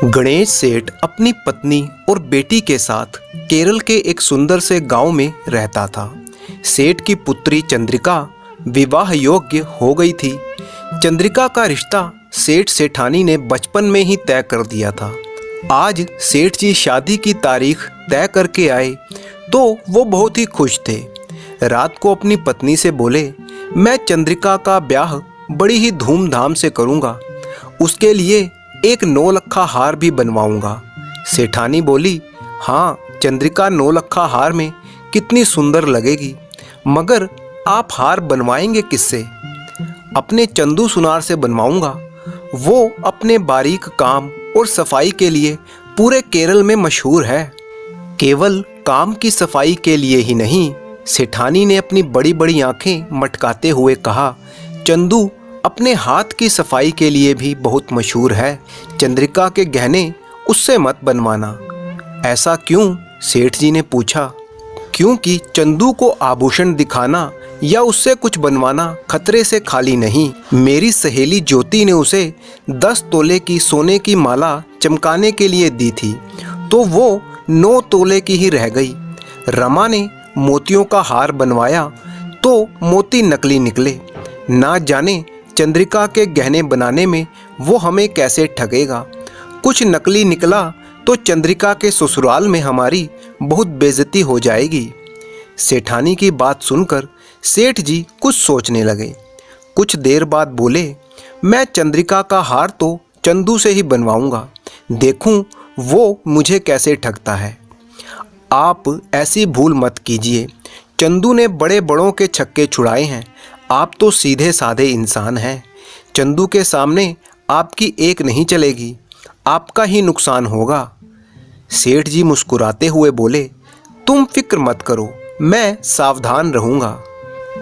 गणेश सेठ अपनी पत्नी और बेटी के साथ केरल के एक सुंदर से गांव में रहता था। सेठ की पुत्री चंद्रिका विवाह योग्य हो गई थी। चंद्रिका का रिश्ता सेठ सेठानी ने बचपन में ही तय कर दिया था। आज सेठ जी शादी की तारीख तय करके आए तो वो बहुत ही खुश थे। रात को अपनी पत्नी से बोले, मैं चंद्रिका का ब्याह बड़ी ही धूमधाम से करूँगा, उसके लिए एक 9 लक्खा हार भी बनवाऊंगा। सेठानी बोली, हाँ, चंद्रिका 9 लक्खा हार में कितनी सुंदर लगेगी, मगर आप हार बनवाएंगे किससे? अपने चंदू सुनार से बनवाऊंगा। वो अपने बारीक काम और सफाई के लिए पूरे केरल में मशहूर है। केवल काम की सफाई के लिए ही नहीं, सेठानी ने अपनी बड़ी बड़ी आंखें मटकाते हुए कहा, चंदू अपने हाथ की सफाई के लिए भी बहुत मशहूर है। चंद्रिका के गहने उससे मत बनवाना। ऐसा क्यों? सेठ जी ने पूछा। क्योंकि चंदू को आभूषण दिखाना या उससे कुछ बनवाना खतरे से खाली नहीं। मेरी सहेली ज्योति ने उसे 10 तोले की सोने की माला चमकाने के लिए दी थी, तो वो 9 तोले की ही रह गई। रमा ने मोतियों का हार बनवाया तो मोती नकली निकले। ना जाने चंद्रिका के गहने बनाने में वो हमें कैसे ठगेगा। कुछ नकली निकला तो चंद्रिका के ससुराल में हमारी बहुत बेइज्जती हो जाएगी। सेठानी की बात सुनकर सेठ जी कुछ सोचने लगे। कुछ देर बाद बोले, मैं चंद्रिका का हार तो चंदू से ही बनवाऊंगा, देखूं वो मुझे कैसे ठगता है। आप ऐसी भूल मत कीजिए। चंदू ने बड़े बड़ों के छक्के छुड़ाए हैं, आप तो सीधे साधे इंसान हैं। चंदू के सामने आपकी एक नहीं चलेगी, आपका ही नुकसान होगा। सेठ जी मुस्कुराते हुए बोले, तुम फिक्र मत करो, मैं सावधान रहूँगा।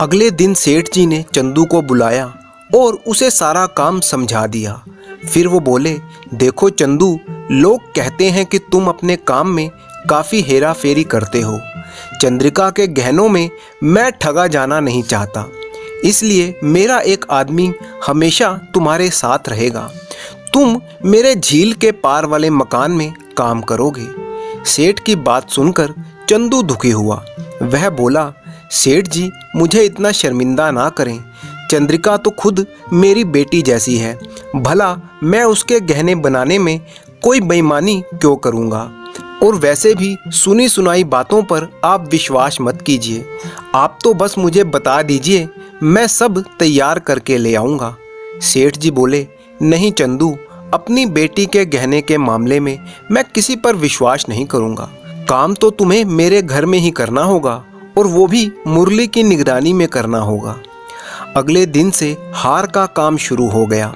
अगले दिन सेठ जी ने चंदू को बुलाया और उसे सारा काम समझा दिया। फिर वो बोले, देखो चंदू, लोग कहते हैं कि तुम अपने काम में काफ़ी हेरा फेरी करते हो। चंद्रिका के गहनों में मैं ठगा जाना नहीं चाहता, इसलिए मेरा एक आदमी हमेशा तुम्हारे साथ रहेगा। तुम मेरे झील के पार वाले मकान में काम करोगे। सेठ की बात सुनकर चंदू दुखी हुआ। वह बोला, सेठ जी मुझे इतना शर्मिंदा ना करें। चंद्रिका तो खुद मेरी बेटी जैसी है, भला मैं उसके गहने बनाने में कोई बेईमानी क्यों करूँगा? और वैसे भी सुनी सुनाई बातों पर आप विश्वास मत कीजिए। आप तो बस मुझे बता दीजिए, मैं सब तैयार करके ले आऊँगा। सेठ जी बोले, नहीं चंदू, अपनी बेटी के गहने के मामले में मैं किसी पर विश्वास नहीं करूँगा। काम तो तुम्हें मेरे घर में ही करना होगा, और वो भी मुरली की निगरानी में करना होगा। अगले दिन से हार का काम शुरू हो गया।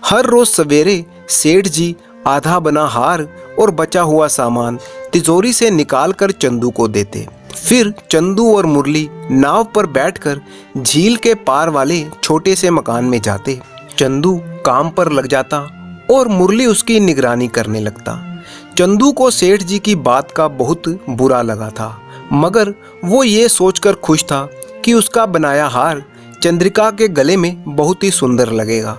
हर रोज सवेरे सेठ जी आधा बना हार और बचा हुआ सामान तिजोरी से निकालकर चंदू को देते। फिर चंदू और मुरली नाव पर बैठकर झील के पार वाले छोटे से मकान में जाते। चंदू काम पर लग जाता और मुरली उसकी निगरानी करने लगता। चंदू को सेठ जी की बात का बहुत बुरा लगा था, मगर वो ये सोचकर खुश था कि उसका बनाया हार चंद्रिका के गले में बहुत ही सुंदर लगेगा।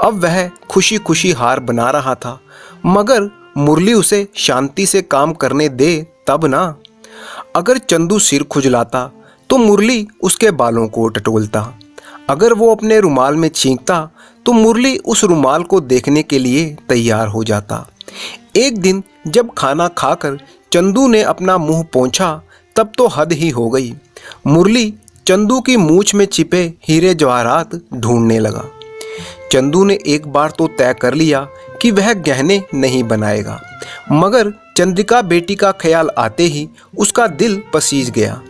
अब वह खुशी खुशी हार बना रहा था, मगर मुरली उसे शांति से काम करने दे तब ना। अगर चंदू सिर खुजलाता तो मुरली उसके बालों को टटोलता। अगर वो अपने रुमाल में छींकता तो मुरली उस रुमाल को देखने के लिए तैयार हो जाता। एक दिन जब खाना खाकर चंदू ने अपना मुंह पोंछा तब तो हद ही हो गई। मुरली चंदू की मूंछ में छिपे हीरे जवाहरात ढूंढने लगा। चंदू ने एक बार तो तय कर लिया कि वह गहने नहीं बनाएगा, मगर चंद्रिका बेटी का ख्याल आते ही उसका दिल पसीज गया।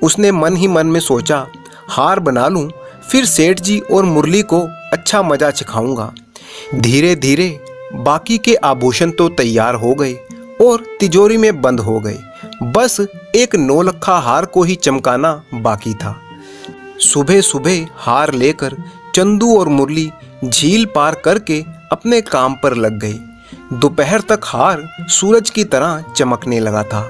उसने मन ही मन में सोचा, हार बना लूं, फिर सेठ जी और मुरली को अच्छा मजा चखाऊंगा। धीरे धीरे बाकी के आभूषण तो तैयार हो गए और तिजोरी में बंद हो गए। बस एक 9 लक्खा हार को ही चमकाना बाकी था। सुबह सुबह हार लेकर चंदू और मुरली झील पार करके अपने काम पर लग गए। दोपहर तक हार सूरज की तरह चमकने लगा था।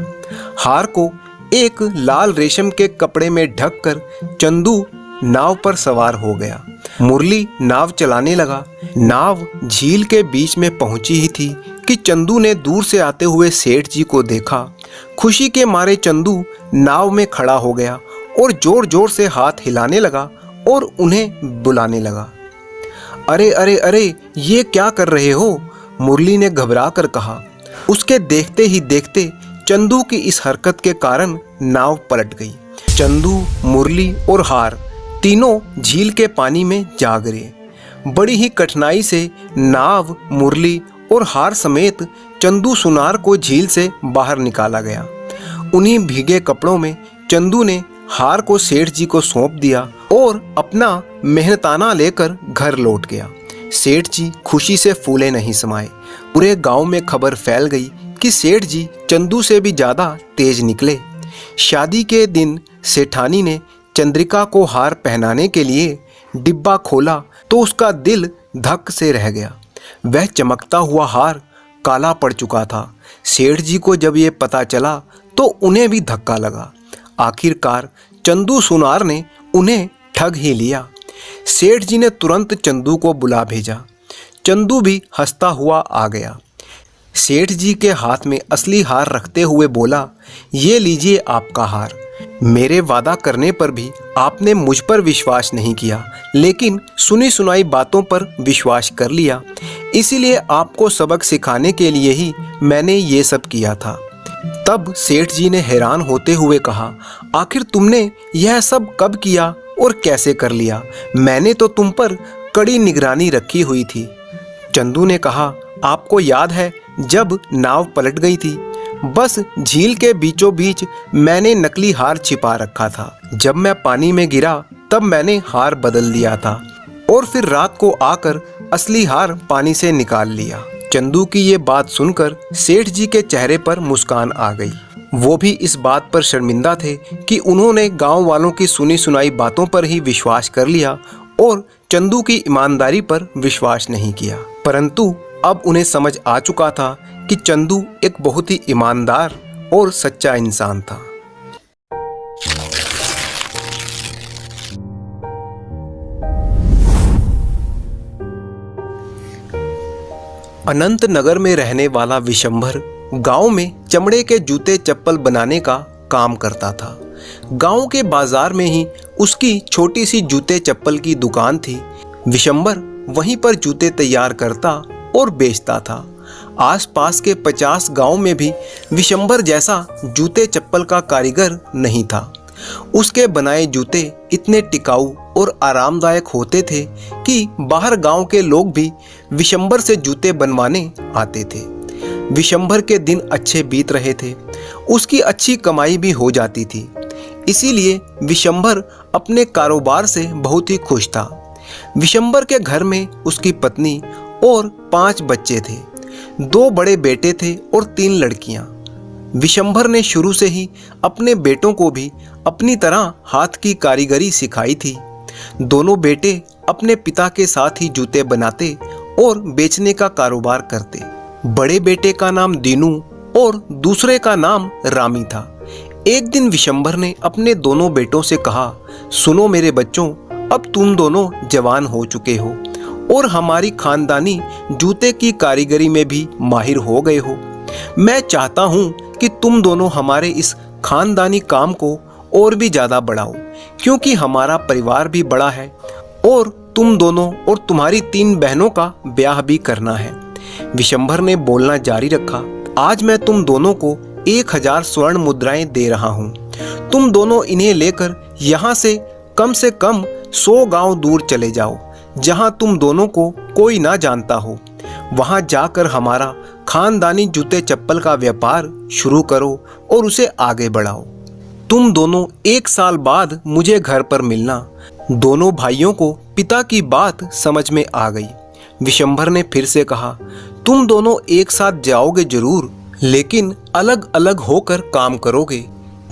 हार को एक लाल रेशम के कपड़े में ढककर चंदू नाव पर सवार हो गया। मुरली नाव चलाने लगा। नाव झील के बीच में पहुंची ही थी कि चंदू ने दूर से आते हुए सेठ जी को देखा। खुशी के मारे चंदू नाव में खड़ा हो गया और जोर जोर से हाथ हिलाने लगा और उन्हें बुलाने लगा। अरे अरे अरे, ये क्या कर रहे हो? मुरली ने घबरा कर कहा। उसके देखते ही देखते चंदू की इस हरकत के कारण नाव पलट गई। चंदू, मुरली और हार तीनों झील के पानी में जा गिरे। बड़ी ही कठिनाई से नाव, मुरली और हार समेत चंदू सुनार को झील से बाहर निकाला गया। उन्हीं भीगे कपड़ों में चंदू ने हार को सेठ जी को सौंप दिया और अपना मेहनताना लेकर घर लौट गया। सेठ जी खुशी से फूले नहीं समाये। पूरे गांव में खबर फैल गई कि सेठ जी चंदू से भी ज़्यादा तेज निकले। शादी के दिन सेठानी ने चंद्रिका को हार पहनाने के लिए डिब्बा खोला तो उसका दिल धक से रह गया। वह चमकता हुआ हार काला पड़ चुका था। सेठ जी को जब ये पता चला तो उन्हें भी धक्का लगा। आखिरकार चंदू सुनार ने उन्हें ठग ही लिया। सेठ जी ने तुरंत चंदू को बुला भेजा। चंदू भी हंसता हुआ आ गया। सेठ जी के हाथ में असली हार रखते हुए बोला, ये लीजिए आपका हार। मेरे वादा करने पर भी आपने मुझ पर विश्वास नहीं किया, लेकिन सुनी सुनाई बातों पर विश्वास कर लिया। इसीलिए आपको सबक सिखाने के लिए ही मैंने ये सब किया था। तब सेठ जी ने हैरान होते हुए कहा, आखिर तुमने यह सब कब किया और कैसे कर लिया? मैंने तो तुम पर कड़ी निगरानी रखी हुई थी। चंदू ने कहा, आपको याद है जब नाव पलट गई थी? बस झील के बीचों बीच मैंने नकली हार छिपा रखा था। जब मैं पानी में गिरा तब मैंने हार बदल दिया था और फिर रात को आकर असली हार पानी से निकाल लिया। चंदू की ये बात सुनकर सेठ जी के चेहरे पर मुस्कान आ गई। वो भी इस बात पर शर्मिंदा थे कि उन्होंने गांव वालों की सुनी सुनाई बातों पर ही विश्वास कर लिया और चंदू की ईमानदारी पर विश्वास नहीं किया। परंतु अब उन्हें समझ आ चुका था कि चंदू एक बहुत ही ईमानदार और सच्चा इंसान था। अनंत नगर में रहने वाला विशंभर गांव में चमड़े के जूते चप्पल बनाने का काम करता था। गांव के बाजार में ही उसकी छोटी सी जूते चप्पल की दुकान थी। विशंभर वहीं पर जूते तैयार करता और बेचता था। आसपास के 50 गांव में भी विशंभर जैसा जूते चप्पल का कारीगर नहीं था। उसके बनाए जूते इतने टिकाऊ और आरामदायक होते थे कि बाहर गांव के लोग भी विशंभर से जूते बनवाने आते थे। विशंभर के दिन अच्छे बीत रहे थे। उसकी अच्छी कमाई भी हो जाती थी। इसीलिए विशंभर अपने कारोबार से बहुत ही खुश था। विशंभर के घर में उसकी पत्नी और 5 बच्चे थे। 2 बड़े बेटे थे और 3 लड़कियां। विशंभर ने शुरू से ही अपने बेटों को भी अपनी तरह हाथ की कारीगरी सिखाई थी। दोनों बेटे अपने पिता के साथ ही जूते बनाते और बेचने का कारोबार करते। बड़े बेटे का नाम दीनू और दूसरे का नाम रामी था। एक दिन विशंभर ने अपने दोनों बेटों से कहा, सुनो मेरे बच्चों, अब तुम दोनों जवान हो चुके हो और हमारी खानदानी जूते की कारीगरी में भी माहिर हो गए हो। मैं चाहता हूँ कि तुम दोनों हमारे इस खानदानी काम को और भी ज़्यादा बढ़ाओ, क्योंकि हमारा परिवार भी बड़ा है और तुम दोनों और तुम्हारी 3 बहनों का ब्याह भी करना है। विशंभर ने बोलना जारी रखा, आज मैं तुम दोनों को 1000 स्वर्ण मुद्राएं दे रहा हूँ। तुम दोनों इन्हें लेकर यहाँ से कम 100 गांव दूर चले जाओ, जहाँ तुम दोनों को कोई ना जानता हो। वहाँ जाकर हमारा खानदानी जूते चप्पल का व्यापार शुरू करो और उसे आगे बढ़ाओ। तुम दोनों 1 साल बाद मुझे घर पर मिलना। दोनों भाइयों को पिता की बात समझ में आ गई। विशंभर ने फिर से कहा, तुम दोनों एक साथ जाओगे जरूर, लेकिन अलग अलग होकर काम करोगे।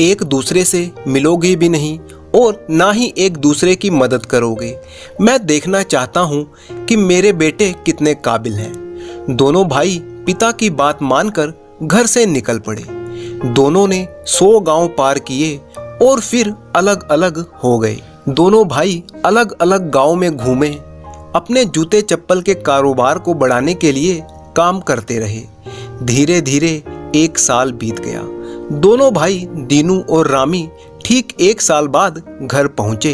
एक दूसरे से मिलोगे भी नहीं और ना ही एक दूसरे की मदद करोगे। मैं देखना चाहता हूँ कि मेरे बेटे कितने काबिल हैं। दोनों भाई पिता की बात मानकर घर से निकल पड़े। दोनों ने 100 गांव पार किए और फिर अलग अलग हो गए। दोनों भाई अलग अलग गांव में घूमे, अपने जूते चप्पल के कारोबार को बढ़ाने के लिए काम करते रहे। धीरे धीरे 1 साल बीत गया। दोनों भाई दीनू और रामी ठीक 1 साल बाद घर पहुंचे।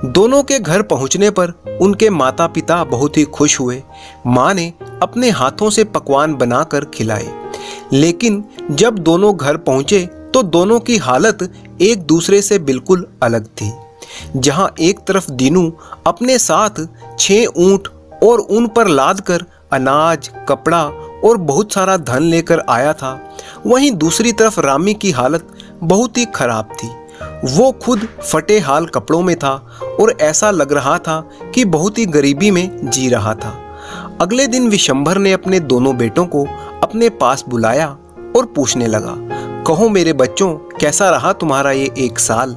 दोनों के घर पहुंचने पर उनके माता पिता बहुत ही खुश हुए। माँ ने अपने हाथों से पकवान बनाकर खिलाए। लेकिन जब दोनों घर पहुंचे तो दोनों की हालत एक दूसरे से बिल्कुल अलग थी। जहां एक तरफ दीनू अपने साथ 6 ऊंट और उन पर लाद कर अनाज, कपड़ा और बहुत सारा धन लेकर आया था, वहीं दूसरी तरफ रामी की हालत बहुत ही खराब थी। वो खुद फटे हाल कपड़ों में था और ऐसा लग रहा था कि बहुत ही गरीबी में जी रहा था। अगले दिन विशंभर ने अपने दोनों बेटों को अपने पास बुलाया और पूछने लगा, कहो मेरे बच्चों, कैसा रहा तुम्हारा ये 1 साल?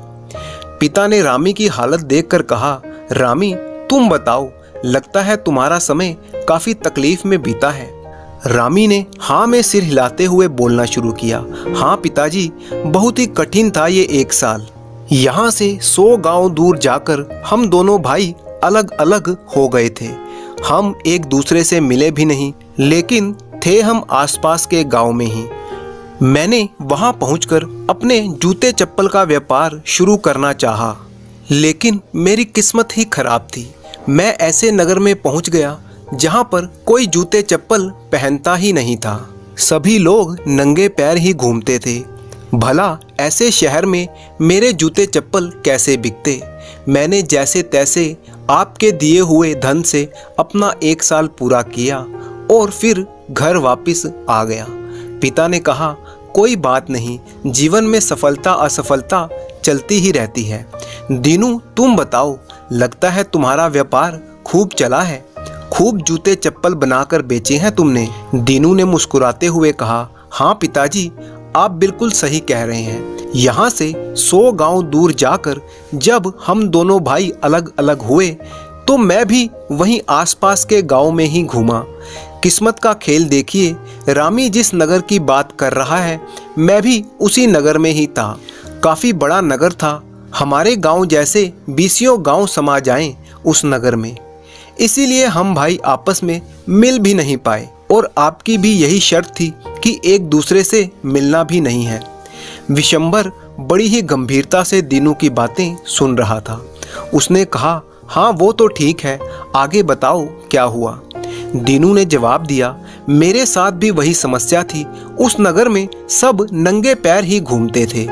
पिता ने रामी की हालत देखकर कहा, रामी तुम बताओ, लगता है तुम्हारा समय काफी तकलीफ में बीता है। रामी ने हाँ में सिर हिलाते हुए बोलना शुरू किया, हाँ पिताजी, बहुत ही कठिन था ये 1 साल। यहाँ से 100 गांव दूर जाकर हम दोनों भाई अलग अलग हो गए थे। हम एक दूसरे से मिले भी नहीं, लेकिन थे हम आसपास के गांव में ही। मैंने वहां पहुंचकर अपने जूते चप्पल का व्यापार शुरू करना चाहा, लेकिन मेरी किस्मत ही खराब थी। मैं ऐसे नगर में पहुंच गया जहां पर कोई जूते चप्पल पहनता ही नहीं था। सभी लोग नंगे पैर ही घूमते थे। भला ऐसे शहर में मेरे जूते चप्पल कैसे बिकते? मैंने जैसे तैसे आपके दिए हुए धन से अपना 1 साल पूरा किया और फिर घर वापस आ गया। पिता ने कहा, कोई बात नहीं, जीवन में सफलता असफलता चलती ही रहती है। दीनू तुम बताओ, लगता है तुम्हारा व्यापार खूब चला है, खूब जूते चप्पल बनाकर बेचे हैं तुमने? दीनू ने मुस्कुराते हुए कहा, हाँ पिताजी, आप बिल्कुल सही कह रहे हैं। यहाँ से 100 गांव दूर जाकर जब हम दोनों भाई अलग अलग हुए तो मैं भी वहीं आसपास के गांव में ही घूमा। किस्मत का खेल देखिए, रामी जिस नगर की बात कर रहा है, मैं भी उसी नगर में ही था। काफ़ी बड़ा नगर था, हमारे गांव जैसे 20 गांव समा जाएं उस नगर में। इसीलिए हम भाई आपस में मिल भी नहीं पाए और आपकी भी यही शर्त थी कि एक दूसरे से मिलना भी नहीं है। विशंभर बड़ी ही गंभीरता से दीनू की बातें सुन रहा था। उसने कहा, हाँ वो तो ठीक है, आगे बताओ क्या हुआ? दीनू ने जवाब दिया, मेरे साथ भी वही समस्या थी। उस नगर में सब नंगे पैर ही घूमते थे,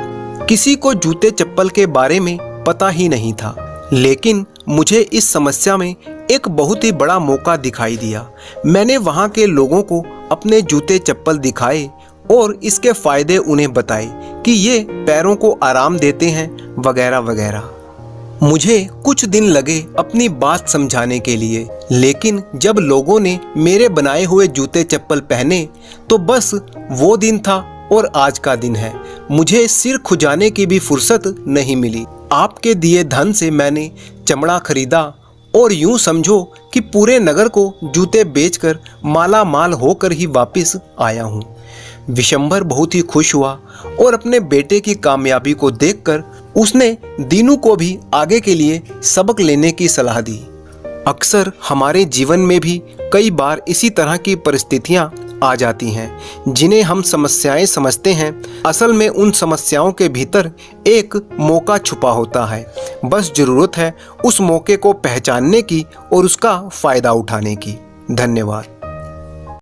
किसी को जूते चप्पल के बारे में पता ही नहीं था। लेकिन मुझे इस समस्या में एक बहुत ही बड़ा मौका दिखाई दिया। मैंने वहाँ के लोगों को अपने जूते चप्पल दिखाए और इसके फायदे उन्हें बताए कि ये पैरों को आराम देते हैं वगैरह वगैरह। मुझे कुछ दिन लगे अपनी बात समझाने के लिए, लेकिन जब लोगों ने मेरे बनाए हुए जूते चप्पल पहने तो बस वो दिन था और आज का दिन है। मुझे सिर खुजाने की भी फुर्सत नहीं मिली। आपके दिए धन से मैंने चमड़ा खरीदा और यूं समझो कि पूरे नगर को जूते बेचकर माला माल होकर ही वापस आया हूँ। विशंभर बहुत ही खुश हुआ और अपने बेटे की कामयाबी को देखकर उसने दीनू को भी आगे के लिए सबक लेने की सलाह दी। अक्सर हमारे जीवन में भी कई बार इसी तरह की परिस्थितियां आ जाती हैं जिन्हें हम समस्याएं समझते हैं। असल में उन समस्याओं के भीतर एक मौका छुपा होता है। बस जरूरत है उस मौके को पहचानने की और उसका फायदा उठाने की। धन्यवाद।